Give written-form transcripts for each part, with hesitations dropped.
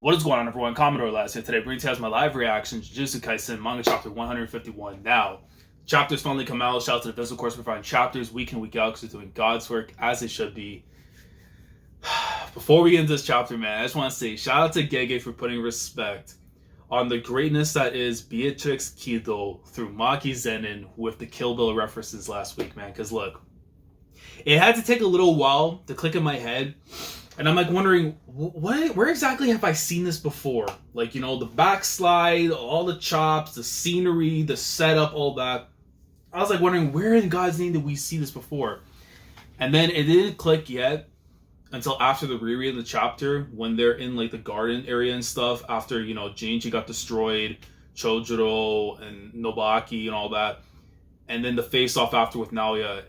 What is going on, everyone? Commodore last here today, bringing to you my live reaction to Jujutsu Kaisen Manga Chapter 151. Now, chapters finally come out. Shout out to the Visual Course for providing chapters week in, week out, because they're doing God's work as it should be. Before we get into this chapter, man, I just want to say shout out to Gege for putting respect on the greatness that is Beatrix Kido through Maki Zenin with the Kill Bill references last week, man. Because look, it had to take a little while to click in my head. And I'm like wondering, where exactly have I seen this before? Like, you know, the backslide, all the chops, the scenery, the setup, all that. I was like wondering, where in God's name did we see this before? And then it didn't click yet until after the reread of the chapter, when they're in like the garden area and stuff, after, you know, Jinji got destroyed, Chojuro and Nobaki and all that. And then the face-off after with Naoya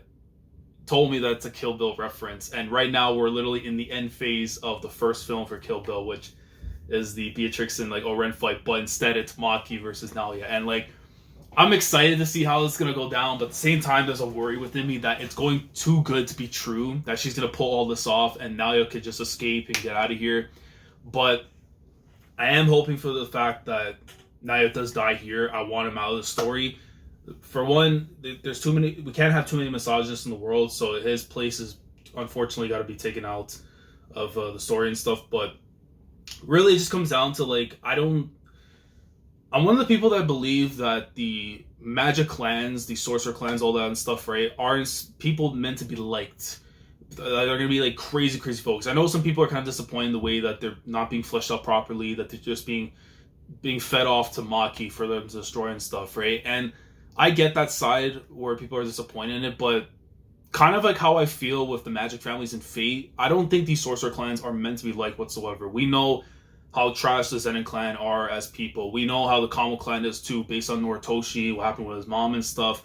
told me that it's a Kill Bill reference. And right now we're literally in the end phase of the first film for Kill Bill, which is the Beatrix and like Oren fight, but instead it's Maki versus Naoya. And like, I'm excited to see how it's gonna go down, but at the same time there's a worry within me that it's going too good to be true, that she's gonna pull all this off and Naoya could just escape and get out of here. But I am hoping for the fact that Naoya does die here. I want him out of the story. For one, there's too many. We can't have too many misogynists in the world, so his place is unfortunately got to be taken out of the story and stuff. But really, it just comes down to like, I'm one of the people that believe that the magic clans, the sorcerer clans, all that and stuff, right, aren't people meant to be liked. They're gonna be like crazy folks. I know some people are kind of disappointed in the way that they're not being fleshed out properly, that they're just being fed off to Maki for them to destroy and stuff, right? And I get that side where people are disappointed in it, but kind of like how I feel with the Magic families in Fate, I don't think these sorcerer clans are meant to be liked whatsoever. We know how trash the Zenin clan are as people. We know how the Kamo clan is too, based on Noritoshi, what happened with his mom and stuff,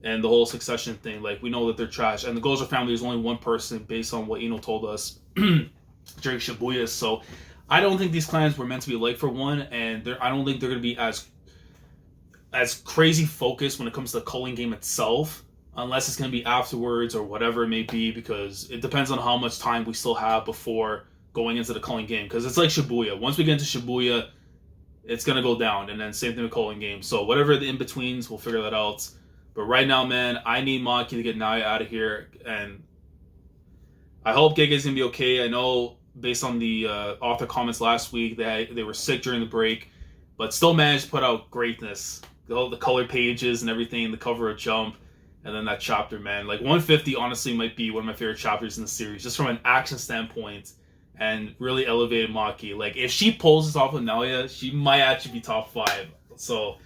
and the whole succession thing. Like, we know that they're trash. And the Gozer family is only one person based on what Ino told us during Shibuya. So I don't think these clans were meant to be liked, for one, and I don't think they're going to be as crazy focused when it comes to the culling game itself, unless it's going to be afterwards or whatever it may be, because it depends on how much time we still have before going into the culling game, because it's like Shibuya. Once we get into Shibuya, it's going to go down, and then same thing with culling game. So whatever the in-betweens, we'll figure that out. But right now, man, I need Maki to get Naoya out of here, and I hope Gege's going to be okay. I know based on the author comments last week that they were sick during the break, but still managed to put out greatness. All the color pages and everything, the cover of Jump, and then that chapter, man. Like, 150 honestly might be one of my favorite chapters in the series, just from an action standpoint, and really elevated Maki. Like, if she pulls this off with Naoya, she might actually be top 5. So,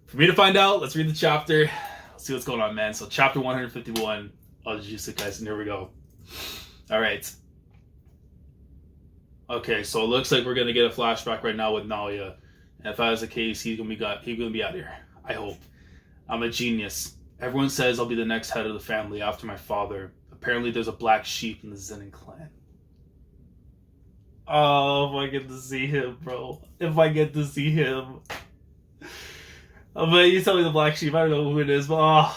for me to find out, let's read the chapter. Let's see what's going on, man. So, chapter 151 of Jujutsu Kaisen. Here we go. Alright. Okay, so it looks like we're going to get a flashback right now with Naoya. And if that is the case, he's gonna be out of here. I hope. I'm a genius. Everyone says I'll be the next head of the family after my father. Apparently there's a black sheep in the Zenin clan. Oh, if I get to see him, bro. If I get to see him. Oh, man, you tell me the black sheep. I don't know who it is, but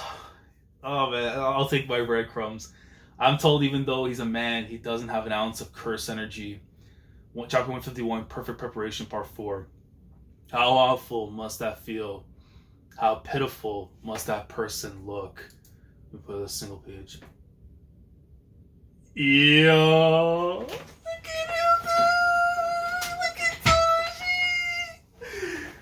oh man, I'll take my breadcrumbs. I'm told even though he's a man, he doesn't have an ounce of curse energy. Chapter 151, Perfect Preparation, Part 4. How awful must that feel? How pitiful must that person look? Let me put a single page. Yo! Look at him! Look at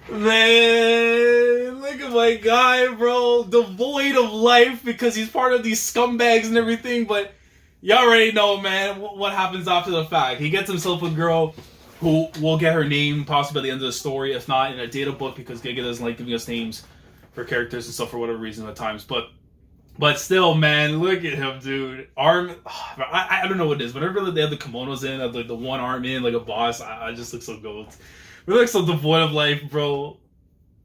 Toji! Man! Look at my guy, bro! Devoid of life because he's part of these scumbags and everything, but you already know, man, what happens after the fact. He gets himself a girl who will get her name possibly by the end of the story, if not in a data book, because Gege doesn't like giving us names for characters and stuff for whatever reason at times. But still, man, look at him, dude. Arm, I don't know what it is. Whenever they have the kimonos in, like the one arm in, like a boss, I just look so gold. We look so devoid of life, bro.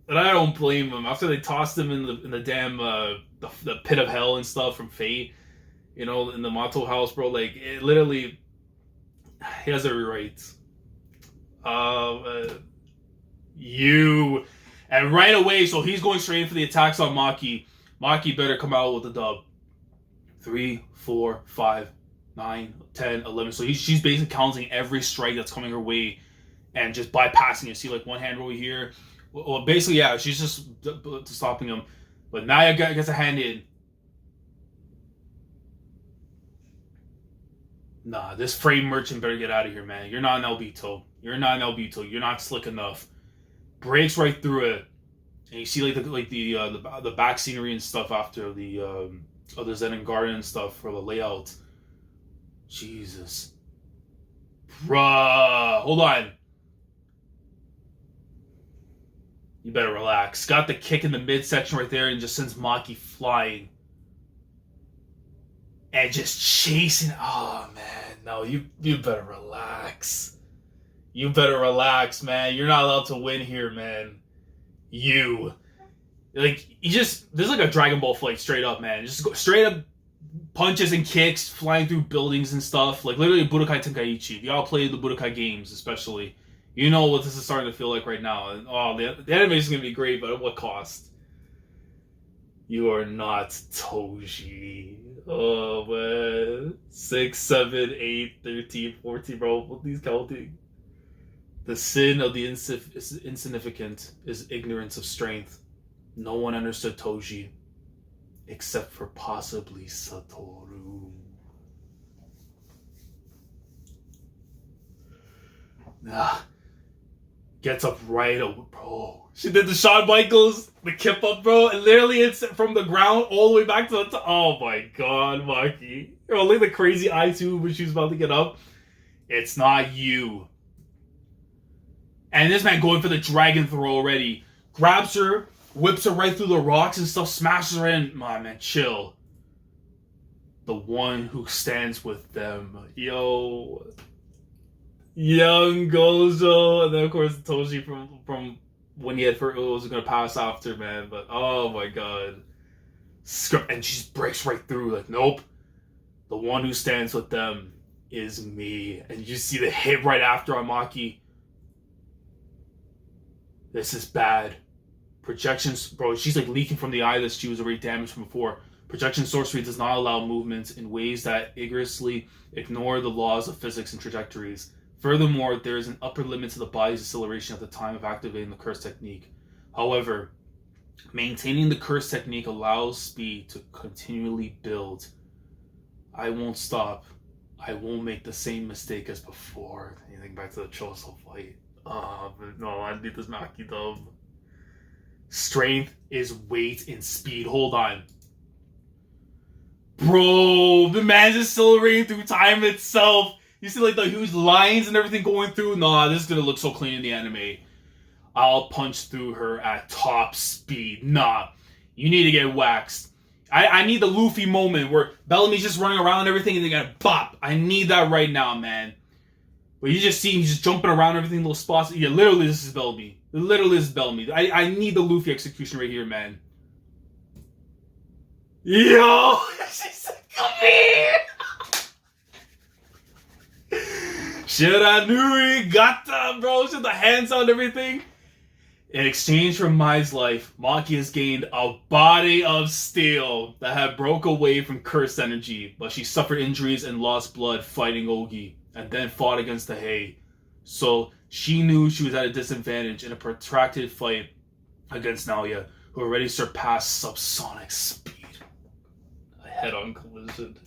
And I don't blame him. After they tossed him in the damn the pit of hell and stuff from Fate, you know, in the Mato house, bro. Like, it literally, he has every right. And right away, so he's going straight in for the attacks on Maki. Maki better come out with the dub. 3, 4, 5, 9, 10, 11. So she's basically counting every strike that's coming her way and just bypassing it. See, like, one hand over here. Well, basically, yeah, she's just stopping him. But Naoya gets a hand in. Nah, this frame merchant better get out of here, man. You're not an Obito. You're not an Obito. You're not slick enough. Breaks right through it. And you see the back scenery and stuff after the Zen Garden and stuff for the layout. Jesus. Bruh. Hold on. You better relax. Got the kick in the midsection right there and just sends Maki flying. And just chasing. Oh, man. No, you better relax. You better relax, man. You're not allowed to win here, man. You just, there's like a Dragon Ball fight straight up, man. Just go straight up punches and kicks, flying through buildings and stuff. Like literally Budokai Tenkaichi. If y'all played the Budokai games, especially, you know what this is starting to feel like right now. And the animation is gonna be great, but at what cost? You are not Toji. Oh man. 6, 7, 8, 13, 14, bro. What these counting? The sin of the insignificant is ignorance of strength. No one understood Toji, except for possibly Satoru. Gets up right away, bro. She did the Shawn Michaels, the kip up, bro, and literally it's from the ground all the way back to the top. Oh my god, Maki. Bro, look at the crazy eye tube when she was about to get up. It's not you. And this man going for the dragon throw already. Grabs her, whips her right through the rocks and stuff, smashes her in. My man, chill. The one who stands with them. Yo. Young Gojo. And then, of course, Toji from when he had first was going to pass after, man. But, oh my god. And she just breaks right through. Like, nope. The one who stands with them is me. And you see the hit right after on Maki. This is bad. Projections, bro, she's like leaking from the eye that she was already damaged from before. Projection sorcery does not allow movements in ways that rigorously ignore the laws of physics and trajectories. Furthermore, there is an upper limit to the body's acceleration at the time of activating the curse technique. However, maintaining the curse technique allows speed to continually build. I won't stop. I won't make the same mistake as before. You think back to the Choso fight. But no, I need this Maki dub. Strength is weight in speed. Hold on. Bro, the man's accelerating through time itself. You see like the huge lines and everything going through? Nah, this is gonna look so clean in the anime. I'll punch through her at top speed. Nah, you need to get waxed. I need the Luffy moment where Bellamy's just running around and everything and they gotta bop. I need that right now, man. But you just see him just jumping around everything, little spots. Yeah, literally this is Bellamy. Literally this is Bellamy. I need the Luffy execution right here, man. Yo! She said, come here! Shiranui Gata, bro. She had the hands on everything. In exchange for Mai's life, Maki has gained a body of steel that had broke away from cursed energy, but she suffered injuries and lost blood fighting Ogi, and then fought against the Hei. So she knew she was at a disadvantage in a protracted fight against Naoya, who already surpassed subsonic speed. A head-on collision.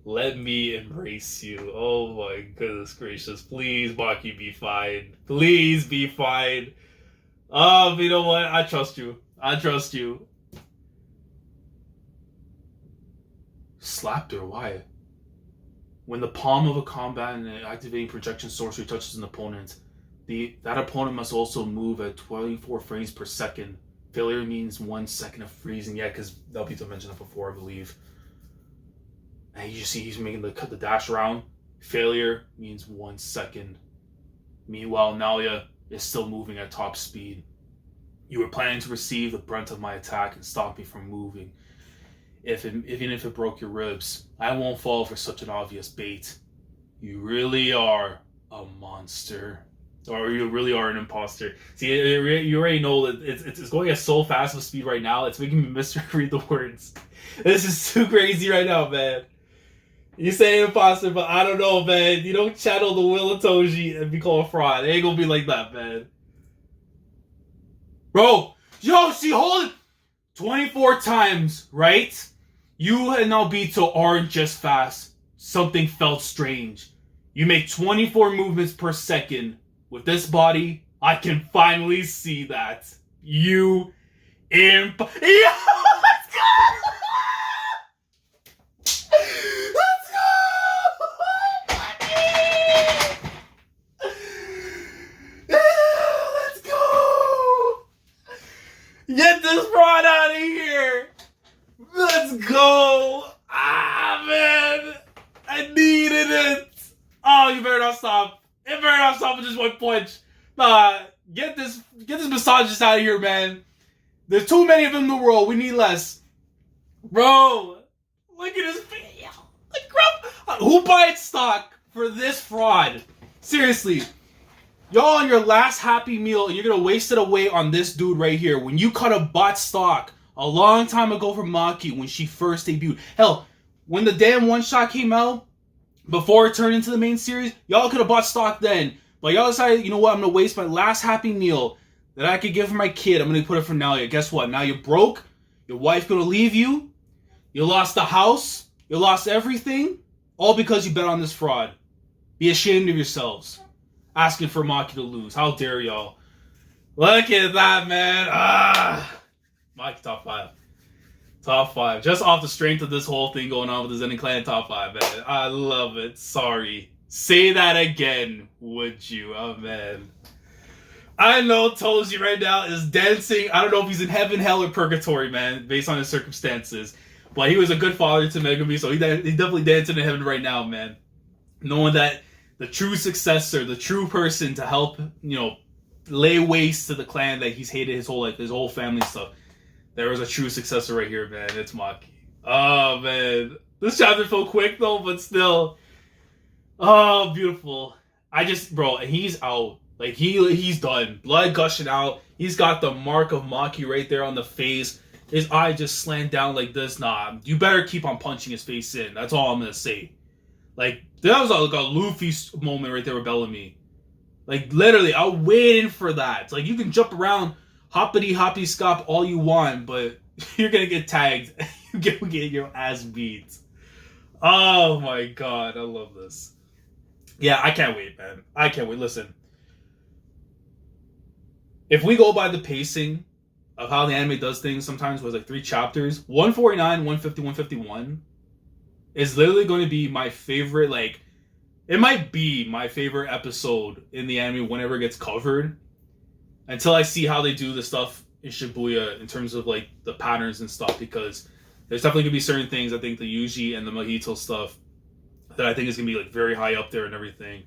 Let me embrace you. Oh my goodness gracious. Please, Maki, be fine. Please be fine. But you know what? I trust you. I trust you. Slapped her? Why? When the palm of a combatant and activating projection sorcery touches an opponent, that opponent must also move at 24 frames per second. Failure means 1 second of freezing. Yeah, because Belpito mentioned it before, I believe. And you see he's making the dash around. Failure means 1 second. Meanwhile, Naoya is still moving at top speed. You were planning to receive the brunt of my attack and stop me from moving. Even if it broke your ribs, I won't fall for such an obvious bait. You really are a monster. Or you really are an imposter. See, you already know that it's going at so fast of speed right now, it's making me misread the words. This is too crazy right now, man. You say imposter, but I don't know, man. You don't channel the will of Toji and be called fraud. It ain't gonna be like that, man. Bro, yo, she hold it 24 times, right? You and Nobito aren't just fast. Something felt strange. You make 24 movements per second. With this body, I can finally see that. You Yo, let's go! Let's go! Let's go! Get this fraud out of here! Let's go! Ah, man! I needed it! Oh, you better not stop. You better not stop with just one punch. Nah, get this misogynist out of here, man. There's too many of them in the world. We need less. Bro, look at his video. Who buys stock for this fraud? Seriously. Y'all on your last Happy Meal and you're going to waste it away on this dude right here. When you cut a bought stock a long time ago from Maki when she first debuted. Hell, when the damn one-shot came out, before it turned into the main series, y'all could have bought stock then. But y'all decided, you know what, I'm going to waste my last Happy Meal that I could give for my kid. I'm going to put it for Naoya. Guess what? Now you're broke. Your wife going to leave you. You lost the house. You lost everything. All because you bet on this fraud. Be ashamed of yourselves. Asking for Maki to lose. How dare y'all? Look at that, man. Maki top 5. Top 5. Just off the strength of this whole thing going on with the Zenin Clan top 5, man. I love it. Sorry. Say that again, would you? Oh, man. I know Toji right now is dancing. I don't know if he's in heaven, hell, or purgatory, man, based on his circumstances. But he was a good father to Megumi, so he's definitely dancing in heaven right now, man. Knowing that the true successor, the true person to help, lay waste to the clan that he's hated his whole life, his whole family stuff. There was a true successor right here, man. It's Maki. Oh, man. This chapter felt quick, though, but still. Oh, beautiful. Bro, he's out. Like, he's done. Blood gushing out. He's got the mark of Maki right there on the face. His eye just slammed down like this. Nah, you better keep on punching his face in. That's all I'm going to say. Like, that was like a Luffy moment right there with Bellamy. Like, literally, I was waiting for that. Like, you can jump around hoppity scop all you want, but you're going to get tagged. You're going to get your ass beat. Oh, my God. I love this. Yeah, I can't wait, man. I can't wait. Listen. If we go by the pacing of how the anime does things, sometimes with like 3 chapters, 149, 150, 151 is literally going to be my favorite, like, it might be my favorite episode in the anime whenever it gets covered, until I see how they do the stuff in Shibuya in terms of, like, the patterns and stuff, because there's definitely going to be certain things, I think the Yuji and the Mahito stuff, that I think is going to be, like, very high up there and everything.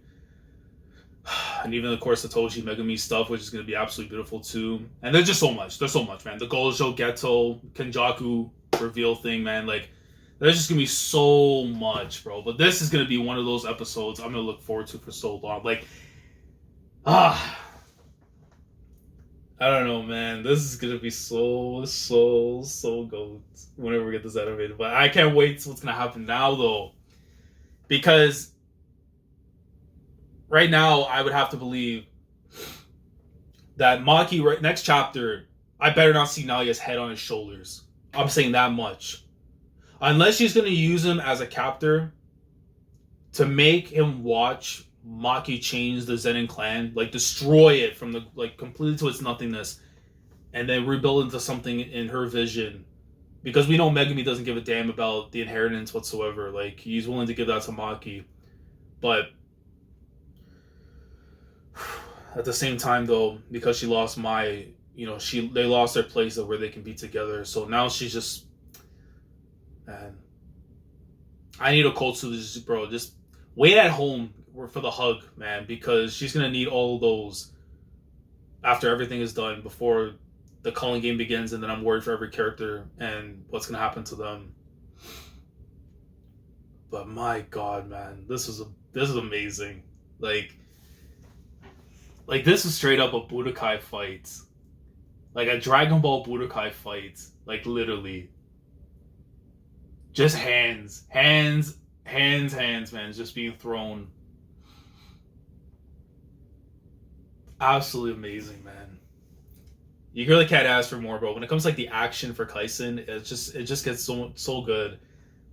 And even, of course, the Toji Megumi stuff, which is going to be absolutely beautiful, too. And there's just so much. There's so much, man. The Gojo, Geto, Kenjaku reveal thing, man. Like, there's just going to be so much, bro. But this is going to be one of those episodes I'm going to look forward to for so long. Like, I don't know, man. This is going to be so good whenever we get this animated. But I can't wait to what's going to happen now, though. Because right now, I would have to believe that Maki, next chapter, I better not see Naoya's head on his shoulders. I'm saying that much. Unless she's going to use him as a captor to make him watch Maki change the Zenin clan, like destroy it from the, like, completely to its nothingness, and then rebuild into something in her vision. Because we know Megumi doesn't give a damn about the inheritance whatsoever. Like, he's willing to give that to Maki. But at the same time, though, because she lost they lost their place of where they can be together. So now she's just, man, I need Okotsu to just wait at home for the hug, man, because she's gonna need all of those after everything is done, before the calling game begins, and then I'm worried for every character and what's gonna happen to them. But my God, man, this is amazing. Like this is straight up a Budokai fight. Like a Dragon Ball Budokai fight. Like, literally. Just hands. hands, man, just being thrown. Absolutely amazing, man. You really can't ask for more, bro. When it comes to like the action for Kaisen, it just gets so good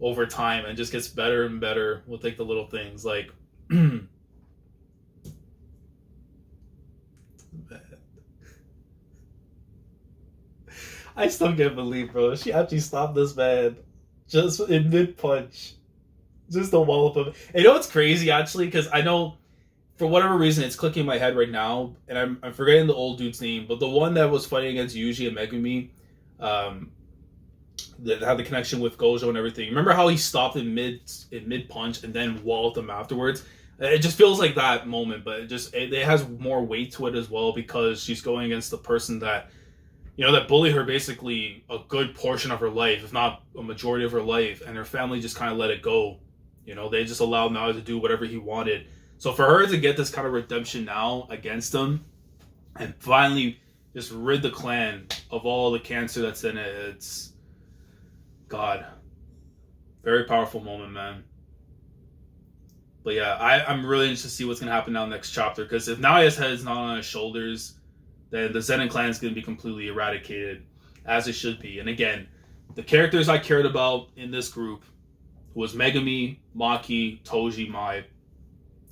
over time and just gets better and better with like the little things like I still can't believe, bro, she actually stopped this man just in mid punch. Just a wallop of it. And you know what's crazy actually, because I know for whatever reason it's clicking in my head right now, and I'm forgetting the old dude's name, but the one that was fighting against Yuji and Megumi, that had the connection with Gojo and everything. Remember how he stopped in mid punch and then walloped him afterwards? It just feels like that moment, but it has more weight to it as well because she's going against the person that, you know, that bullied her basically a good portion of her life, if not a majority of her life, and her family just kind of let it go. You know, they just allowed Naoya to do whatever he wanted. So for her to get this kind of redemption now against him and finally just rid the clan of all the cancer that's in it, it's God. Very powerful moment, man. But yeah, I'm really interested to see what's going to happen now next chapter, because if Naoya's head is not on his shoulders, then the Zenin clan is going to be completely eradicated, as it should be. And again, the characters I cared about in this group was Megumi, Maki, Toji, Mai.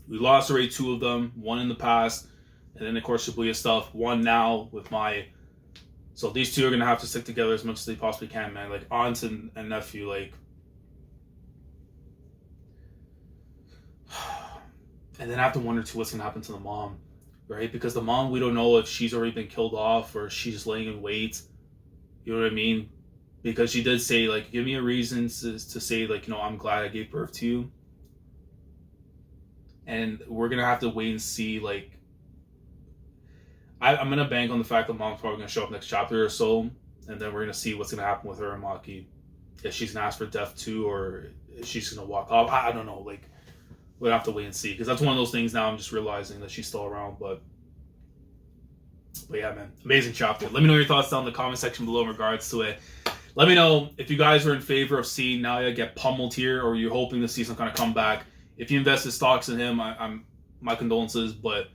We lost already 2 of them, one in the past, and then of course Shibuya stuff, one now with Mai. So these 2 are going to have to stick together as much as they possibly can, man. Like aunt and nephew, like. And then I have to wonder too what's going to happen to the mom, right? Because the mom, we don't know if she's already been killed off or she's just laying in wait. You know what I mean? Because she did say, like, give me a reason to say, like, you know, I'm glad I gave birth to you. And we're going to have to wait and see, like, I'm going to bank on the fact that mom's probably going to show up next chapter or so, and then we're going to see what's going to happen with her and Maki. If she's going to ask for death too, or if she's going to walk off. I don't know, like, we'll have to wait and see, because that's one of those things now I'm just realizing that she's still around, but yeah, man, amazing chapter. Let me know your thoughts down in the comment section below in regards to it. Let me know if you guys are in favor of seeing Naoya get pummeled here, or you're hoping to see some kind of comeback. If you invested stocks in him, I'm my condolences, but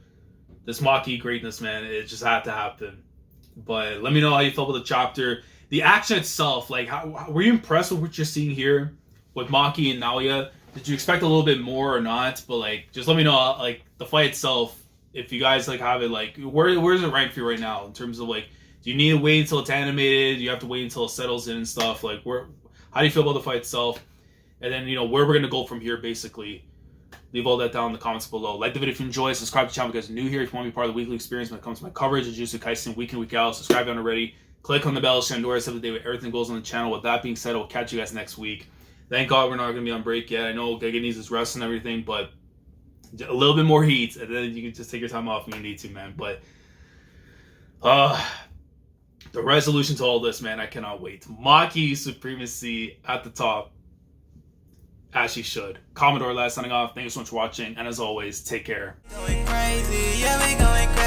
this Maki greatness, man, it just had to happen. But let me know how you felt with the chapter. The action itself, like, were you impressed with what you're seeing here with Maki and Naoya? Did you expect a little bit more or not? But like, just let me know, like, the fight itself, if you guys like have it, like, where is it ranked for you right now in terms of, like, do you need to wait until it's animated? Do you have to wait until it settles in and stuff? Like, how do you feel about the fight itself? And then, you know, where we're going to go from here, basically. Leave all that down in the comments below. Like the video if you enjoy. Subscribe to the channel if you guys are new here. If you want to be part of the weekly experience when it comes to my coverage of Jujutsu Kaisen week in, week out. Subscribe if you haven't already. Click on the bell to notice every day when everything goes on the channel. With that being said, I will catch you guys next week. Thank God we're not going to be on break yet. I know Gege needs his rest and everything, but a little bit more heat, and then you can just take your time off when you need to, man. But the resolution to all this, man, I cannot wait. Maki supremacy at the top, as she should. Commodore last signing off. Thank you so much for watching, and as always, take care. Going crazy, yeah, we going crazy.